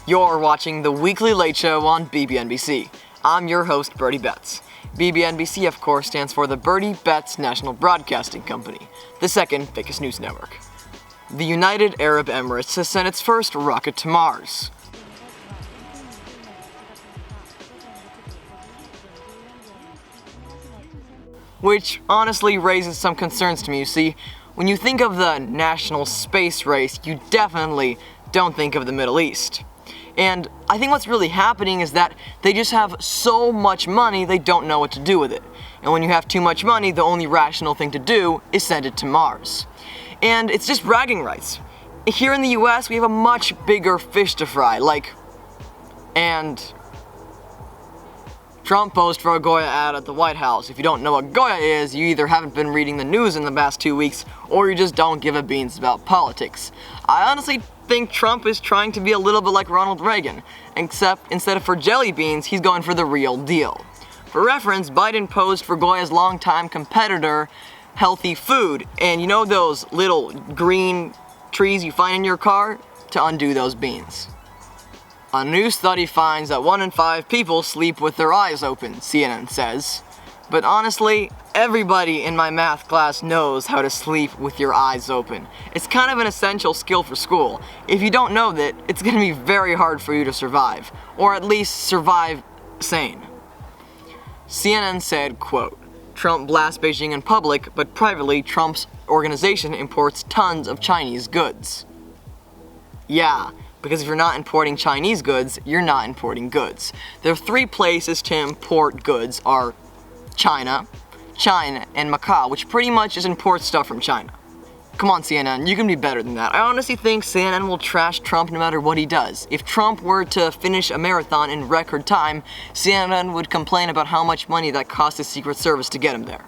You're watching the Weekly Late Show on BBNBC. I'm your host, Bertie Betts. BBNBC, of course, stands for the Bertie Betts National Broadcasting Company, the second biggest news network. The United Arab Emirates has sent its first rocket to Mars. Which honestly raises some concerns to me. You see, when you think of the national space race, you definitely don't think of the Middle East. And I think what's really happening is that they just have so much money they don't know what to do with it. And when you have too much money, the only rational thing to do is send it to Mars. And it's just bragging rights. Here in the US, we have a much bigger fish to fry, and Trump posed for a Goya ad at the White House. If you don't know what Goya is, you either haven't been reading the news in the past 2 weeks, or you just don't give a beans about politics. I honestly think Trump is trying to be a little bit like Ronald Reagan, except instead of for jelly beans, he's going for the real deal. For reference, Biden posed for Goya's longtime competitor, Healthy Food, and you know those little green trees you find in your car? To undo those beans. A new study finds that 1 in 5 people sleep with their eyes open, CNN says. But honestly, everybody in my math class knows how to sleep with your eyes open. It's kind of an essential skill for school. If you don't know that, it's going to be very hard for you to survive, or at least survive sane. CNN said, quote, Trump blasts Beijing in public, but privately, Trump's organization imports tons of Chinese goods. Yeah. Because if you're not importing Chinese goods, you're not importing goods. There are 3 places to import goods are China, and Macau, which pretty much just imports stuff from China. Come on, CNN, you can be better than that. I honestly think CNN will trash Trump no matter what he does. If Trump were to finish a marathon in record time, CNN would complain about how much money that cost the Secret Service to get him there.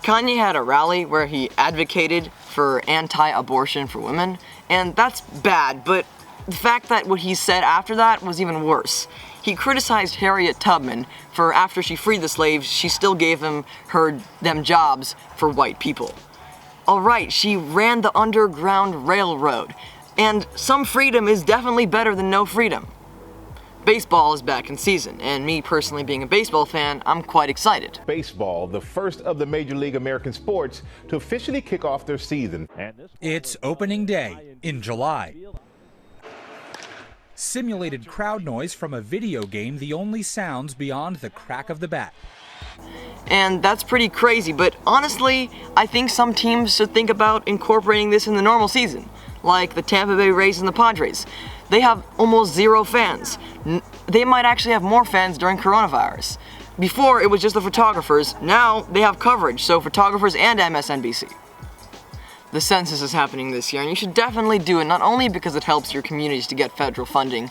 Kanye had a rally where he advocated for anti-abortion for women, and that's bad, but the fact that what he said after that was even worse. He criticized Harriet Tubman for after she freed the slaves, she still gave them jobs for white people. Alright, she ran the Underground Railroad, and some freedom is definitely better than no freedom. Baseball is back in season, and me personally being a baseball fan, I'm quite excited. Baseball, the first of the Major League American sports to officially kick off their season. It's opening day in July. Simulated crowd noise from a video game the only sounds beyond the crack of the bat. And that's pretty crazy, but honestly, I think some teams should think about incorporating this in the normal season, like the Tampa Bay Rays and the Padres. They have almost 0 fans. They might actually have more fans during coronavirus. Before, it was just the photographers. Now, they have coverage, so photographers and MSNBC. The Census is happening this year, and you should definitely do it, not only because it helps your communities to get federal funding,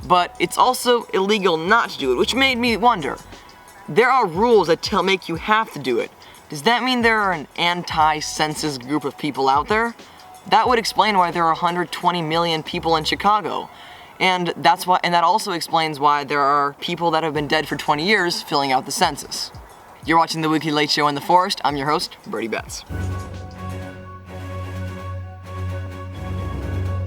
but it's also illegal not to do it, which made me wonder. There are rules that make you have to do it. Does that mean there are an anti-census group of people out there? That would explain why there are 120 million people in Chicago. And that also explains why there are people that have been dead for 20 years filling out the census. You're watching the Weekly Late Show in the Forest. I'm your host, Bertie Betts.